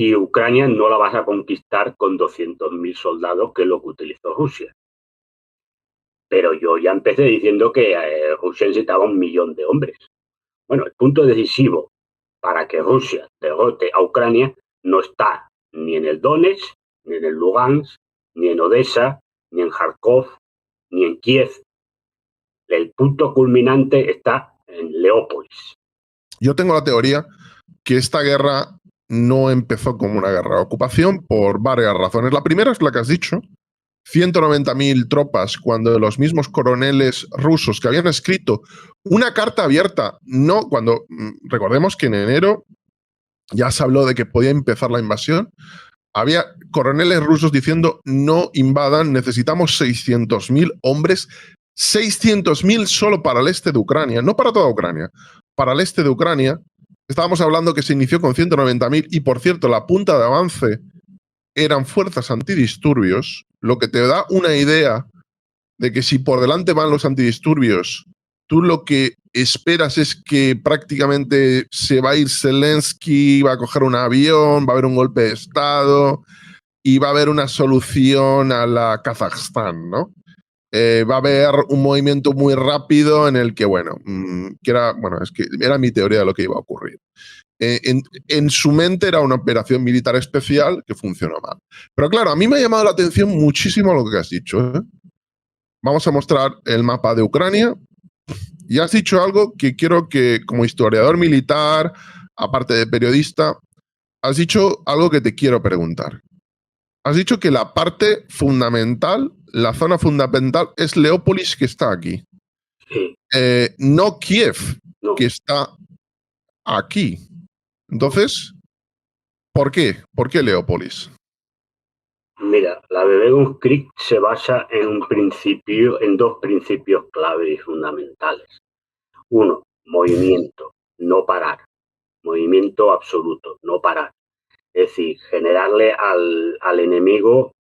Y Ucrania no la vas a conquistar con 200.000 soldados, que es lo que utilizó Rusia. Pero yo ya empecé diciendo que Rusia necesitaba 1.000.000 de hombres. Bueno, el punto decisivo para que Rusia derrote a Ucrania no está ni en el Donetsk, ni en el Lugansk, ni en Odessa, ni en Kharkov, ni en Kiev. El punto culminante está en Leópolis. Yo tengo la teoría que esta guerra no empezó como una guerra de ocupación por varias razones. La primera es la que has dicho, 190.000 tropas, cuando los mismos coroneles rusos que habían escrito una carta abierta, no cuando, recordemos que en enero ya se habló de que podía empezar la invasión, había coroneles rusos diciendo no invadan, necesitamos 600.000 hombres, 600.000 solo para el este de Ucrania, no para toda Ucrania, para el este de Ucrania. Estábamos hablando que se inició con 190.000 y, por cierto, la punta de avance eran fuerzas antidisturbios, lo que te da una idea de que si por delante van los antidisturbios, tú lo que esperas es que prácticamente se va a ir Zelensky, va a coger un avión, va a haber un golpe de Estado y va a haber una solución a la Kazajstán, ¿no? Va a haber un movimiento muy rápido en el que, es que era mi teoría de lo que iba a ocurrir. En su mente era una operación militar especial que funcionó mal. Pero claro, a mí me ha llamado la atención muchísimo lo que has dicho, ¿eh? Vamos a mostrar el mapa de Ucrania. Y has dicho algo que quiero que, como historiador militar, aparte de periodista, has dicho algo que te quiero preguntar. Has dicho que la parte fundamental, la zona fundamental, es Leópolis, que está aquí. Sí. No Kiev, No. que está aquí. Entonces, ¿por qué? ¿Por qué Leópolis? Mira, la Bebegungskrieg se basa en dos principios clave y fundamentales. Uno, movimiento, no parar. Movimiento absoluto, no parar. Es decir, generarle al enemigo,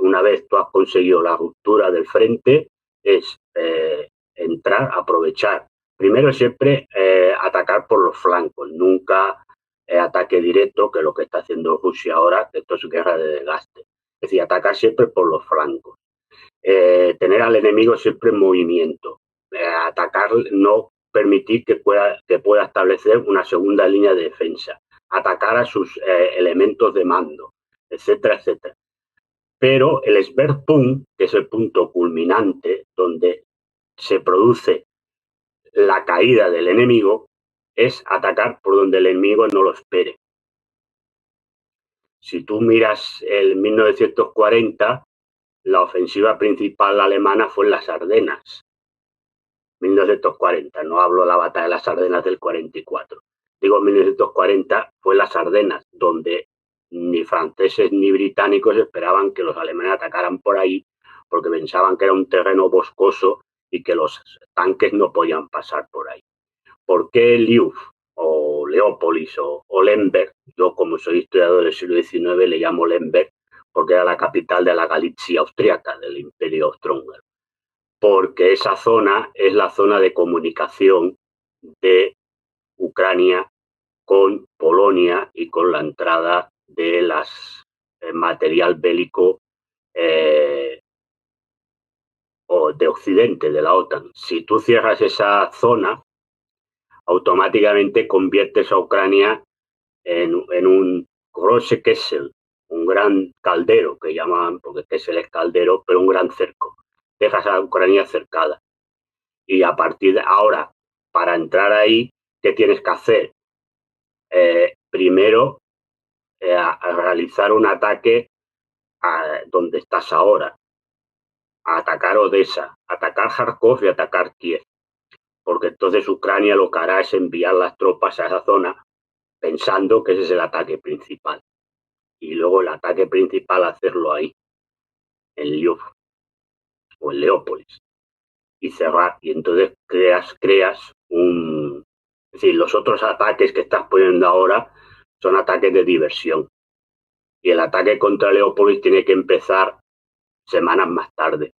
una vez tú has conseguido la ruptura del frente, es entrar, aprovechar. Primero siempre atacar por los flancos, nunca ataque directo, que es lo que está haciendo Rusia ahora, que esto es guerra de desgaste. Es decir, atacar siempre por los flancos. Tener al enemigo siempre en movimiento. Atacar, no permitir que pueda establecer una segunda línea de defensa. Atacar a sus elementos de mando, etcétera, etcétera. Pero el Schwerpunkt, que es el punto culminante donde se produce la caída del enemigo, es atacar por donde el enemigo no lo espere. Si tú miras el 1940, la ofensiva principal alemana fue en las Ardenas. 1940, no hablo de la batalla de las Ardenas del 44. Digo 1940 fue las Ardenas, donde ni franceses ni británicos esperaban que los alemanes atacaran por ahí, porque pensaban que era un terreno boscoso y que los tanques no podían pasar por ahí. ¿Por qué Lviv o Leópolis o Lemberg? Yo, como soy historiador del siglo XIX, le llamo Lemberg porque era la capital de la Galicia austríaca, del Imperio Austrohúngaro. Porque esa zona es la zona de comunicación de Ucrania con Polonia y con la entrada de material bélico o de Occidente, de la OTAN. Si tú cierras esa zona, automáticamente conviertes a Ucrania en un große Kessel, un gran caldero, que llaman, porque Kessel es caldero, pero un gran cerco. Dejas a Ucrania cercada. Y a partir de ahora, para entrar ahí, ¿qué tienes que hacer? Primero, a realizar un ataque a donde estás ahora, a atacar Odessa, atacar Kharkov y atacar Kiev. Porque entonces Ucrania lo que hará es enviar las tropas a esa zona pensando que ese es el ataque principal. Y luego el ataque principal hacerlo ahí, en Lviv o en Leópolis, y cerrar. Y entonces creas un... Es decir, los otros ataques que estás poniendo ahora son ataques de diversión. Y el ataque contra Leópolis tiene que empezar semanas más tarde.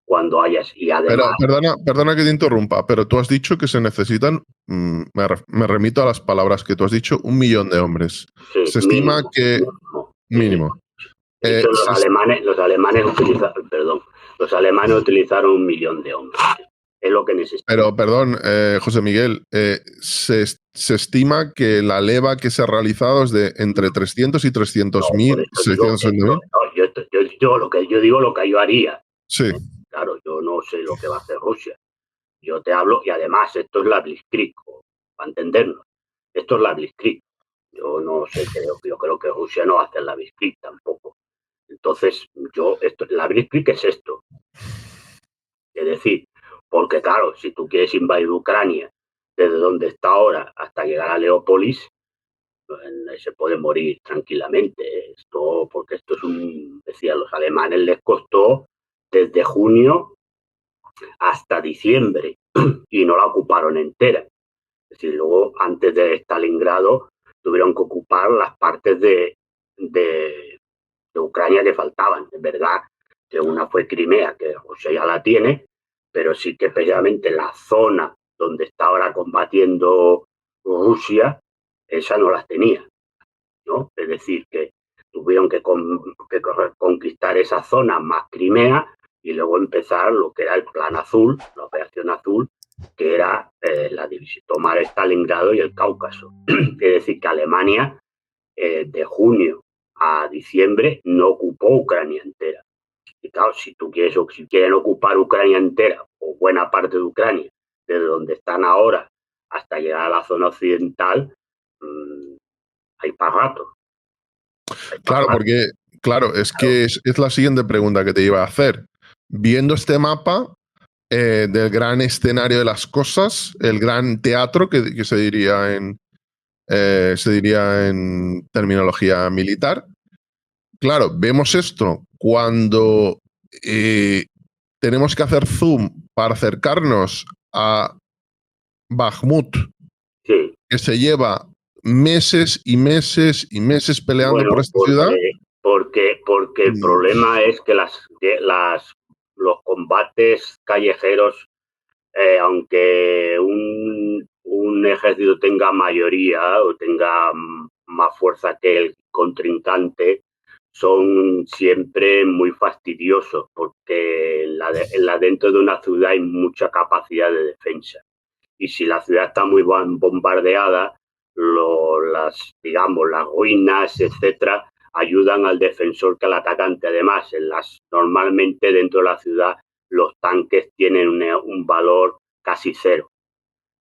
cuando hayas, y además... Perdona que te interrumpa, pero tú has dicho que se necesitan, me remito a las palabras que tú has dicho, 1 millón de hombres. Sí, Se estima que mínimo. mínimo. De hecho, los alemanes utilizaron 1 millón de hombres. Es lo que necesitan. Pero, perdón, José Miguel, se estima que la leva que se ha realizado es de entre 300 y 300.000, 600.000. Yo digo lo que yo haría. Sí. Claro, yo no sé lo que va a hacer Rusia. Yo te hablo, y además esto es la Blitzkrieg, para entendernos. Esto es la Blitzkrieg. Yo no sé, yo creo que Rusia no va a hacer la Blitzkrieg tampoco. Entonces, la Blitzkrieg es esto. Es decir, porque claro, si tú quieres invadir Ucrania desde donde está ahora hasta llegar a Leópolis, se puede morir tranquilamente. Porque esto decía, los alemanes les costó desde junio hasta diciembre y no la ocuparon entera. Es decir, luego, antes de Stalingrado, tuvieron que ocupar las partes de Ucrania que faltaban. Es verdad que una fue Crimea, que Rusia ya la tiene, pero sí que precisamente la zona donde está ahora combatiendo Rusia, esa no las tenía, ¿no? Es decir, que tuvieron que conquistar esa zona más Crimea y luego empezar lo que era el Plan Azul, la Operación Azul, que era la división, tomar Stalingrado y el Cáucaso. Es decir, que Alemania de junio a diciembre no ocupó Ucrania entera. Y claro, si quieren ocupar Ucrania entera o buena parte de Ucrania, desde donde están ahora hasta llegar a la zona occidental, hay para rato. Claro, es que es la siguiente pregunta que te iba a hacer. Viendo este mapa del gran escenario de las cosas, el gran teatro que se diría en terminología militar, claro, vemos esto cuando tenemos que hacer zoom para acercarnos a Bakhmut, sí, que se lleva meses y meses y meses peleando por esta ciudad. Porque el problema es que los combates callejeros, aunque un ejército tenga mayoría o tenga más fuerza que el contrincante, son siempre muy fastidiosos porque dentro de una ciudad hay mucha capacidad de defensa. Y si la ciudad está muy bombardeada, digamos, las ruinas, etcétera, ayudan al defensor que al atacante. Además, normalmente dentro de la ciudad los tanques tienen un valor casi cero.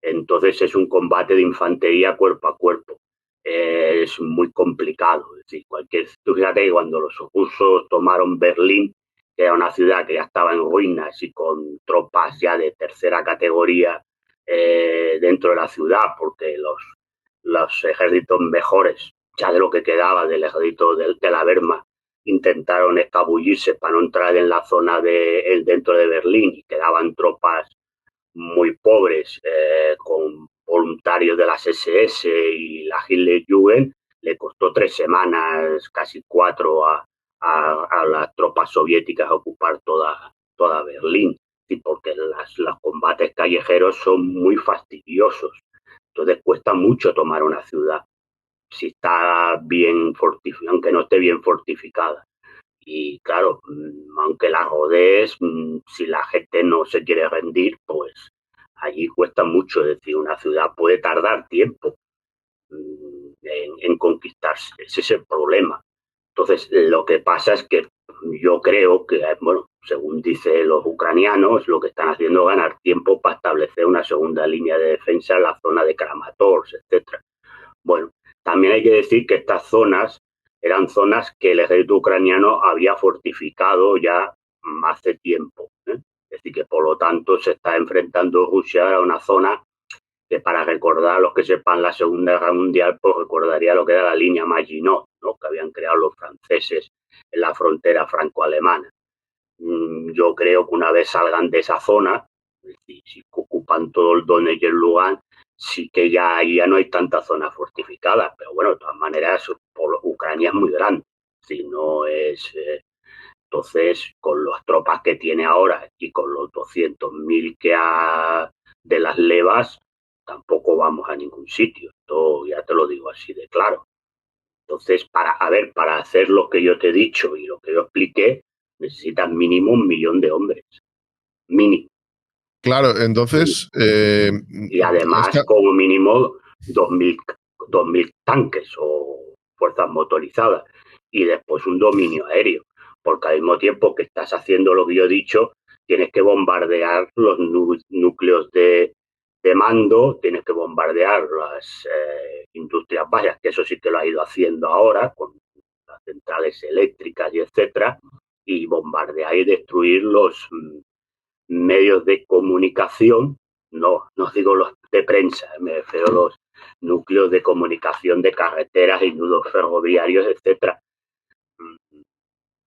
Entonces es un combate de infantería cuerpo a cuerpo. Es muy complicado. Es decir, tú fíjate que cuando los rusos tomaron Berlín, que era una ciudad que ya estaba en ruinas y con tropas ya de tercera categoría dentro de la ciudad, porque los ejércitos mejores, ya de lo que quedaba del ejército de la Wehrmacht, intentaron escabullirse para no entrar en la zona dentro de Berlín, y quedaban tropas muy pobres con voluntarios de las SS y la Hitlerjugend. Le costó 3 semanas, casi 4, a las tropas soviéticas ocupar toda Berlín, porque los combates callejeros son muy fastidiosos. Entonces cuesta mucho tomar una ciudad si está bien fortificada, aunque no esté bien fortificada. Y claro, aunque la rodees, si la gente no se quiere rendir, pues allí cuesta mucho. Es decir, una ciudad puede tardar tiempo en conquistarse. Ese es el problema. Entonces, lo que pasa es que yo creo que, bueno, según dicen los ucranianos, lo que están haciendo es ganar tiempo para establecer una segunda línea de defensa en la zona de Kramatorsk, etcétera. Bueno, también hay que decir que estas zonas eran zonas que el ejército ucraniano había fortificado ya hace tiempo. Es decir, que por lo tanto se está enfrentando Rusia a una zona que, para recordar a los que sepan la Segunda Guerra Mundial, pues recordaría lo que era la línea Maginot, ¿no?, que habían creado los franceses en la frontera franco-alemana. Yo creo que una vez salgan de esa zona, si ocupan todo el Donetsk y el Lugansk, sí que ya no hay tanta zona fortificada, pero bueno, de todas maneras, Ucrania es muy grande, si no es Entonces, con las tropas que tiene ahora y con los 200.000 que ha de las levas, tampoco vamos a ningún sitio. Esto ya te lo digo así de claro. Entonces, para hacer lo que yo te he dicho y lo que yo expliqué, necesitas mínimo 1.000.000 de hombres. Mínimo. Claro, entonces. Y además, como mínimo, 2.000 tanques o fuerzas motorizadas. Y después un dominio aéreo. Porque al mismo tiempo que estás haciendo lo que yo he dicho, tienes que bombardear los núcleos de mando, tienes que bombardear las industrias básicas, que eso sí que lo ha ido haciendo ahora, con las centrales eléctricas y etcétera, y bombardear y destruir los medios de comunicación, no digo los de prensa, me refiero a los núcleos de comunicación de carreteras y nudos ferroviarios, etcétera.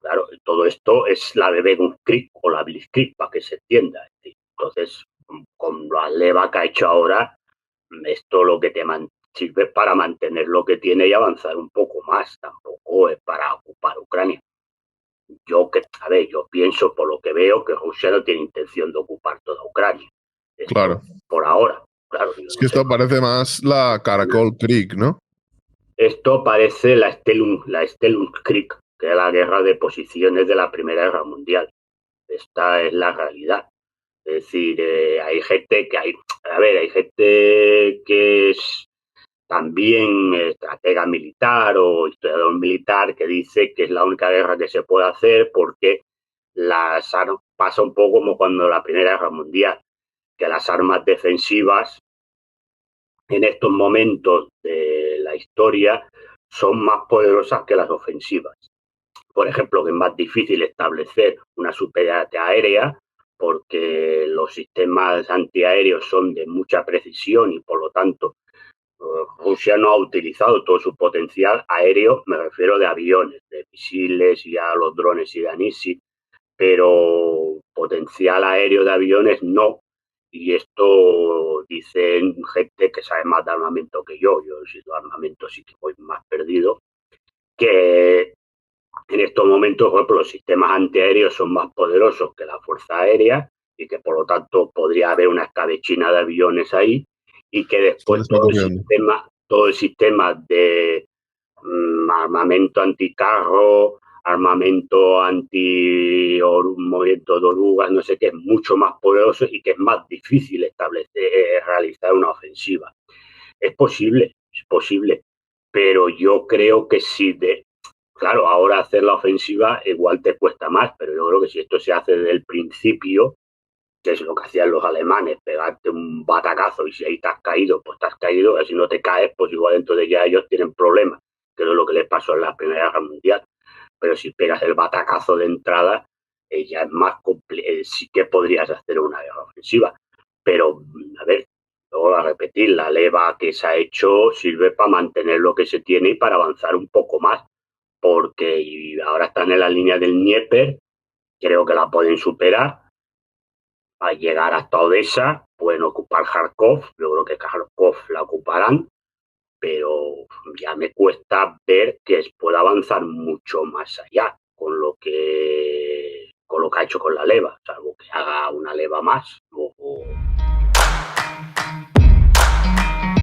Claro, todo esto es la Bebegum Creek o la Blitzkrieg, para que se entienda. Entonces, con la leva que ha hecho ahora, esto lo que te sirve para mantener lo que tiene y avanzar un poco más, tampoco es para ocupar Ucrania. Yo pienso por lo que veo que Rusia no tiene intención de ocupar toda Ucrania. Esto, claro. Por ahora, claro. Es que esto parece más la Caracol Creek, ¿no? Esto parece la Stellung Creek, que es la guerra de posiciones de la Primera Guerra Mundial. Esta es la realidad. Es decir, hay gente que es también estratega militar o historiador militar que dice que es la única guerra que se puede hacer porque pasa un poco como cuando la Primera Guerra Mundial, que las armas defensivas en estos momentos de la historia son más poderosas que las ofensivas. Por ejemplo, que es más difícil establecer una superioridad aérea porque los sistemas antiaéreos son de mucha precisión y por lo tanto Rusia no ha utilizado todo su potencial aéreo, me refiero de aviones, de misiles y a los drones iraníes, pero potencial aéreo de aviones no. Y esto dicen gente que sabe más de armamento que yo he sido armamento sí que voy más perdido, que en estos momentos, por ejemplo, los sistemas antiaéreos son más poderosos que la Fuerza Aérea y que por lo tanto podría haber una escabechina de aviones ahí y que después todo el sistema de armamento anticarro, armamento movimiento de orugas, no sé qué, es mucho más poderoso y que es más difícil realizar una ofensiva. Es posible, pero yo creo que claro, ahora hacer la ofensiva igual te cuesta más, pero yo creo que si esto se hace desde el principio, que es lo que hacían los alemanes, pegarte un batacazo y si ahí te has caído, pues te has caído, y si no te caes, pues igual entonces ya ellos tienen problemas, que es lo que les pasó en la Primera Guerra Mundial. Pero si pegas el batacazo de entrada, ya es más complicado, sí que podrías hacer una guerra ofensiva. Pero, a ver, luego a repetir, la leva que se ha hecho sirve para mantener lo que se tiene y para avanzar un poco más, porque ahora están en la línea del Dnieper, creo que la pueden superar, al llegar hasta Odessa, pueden ocupar Kharkov, yo creo que Kharkov la ocuparán, pero ya me cuesta ver que pueda avanzar mucho más allá con lo que ha hecho con la leva, salvo que haga una leva más.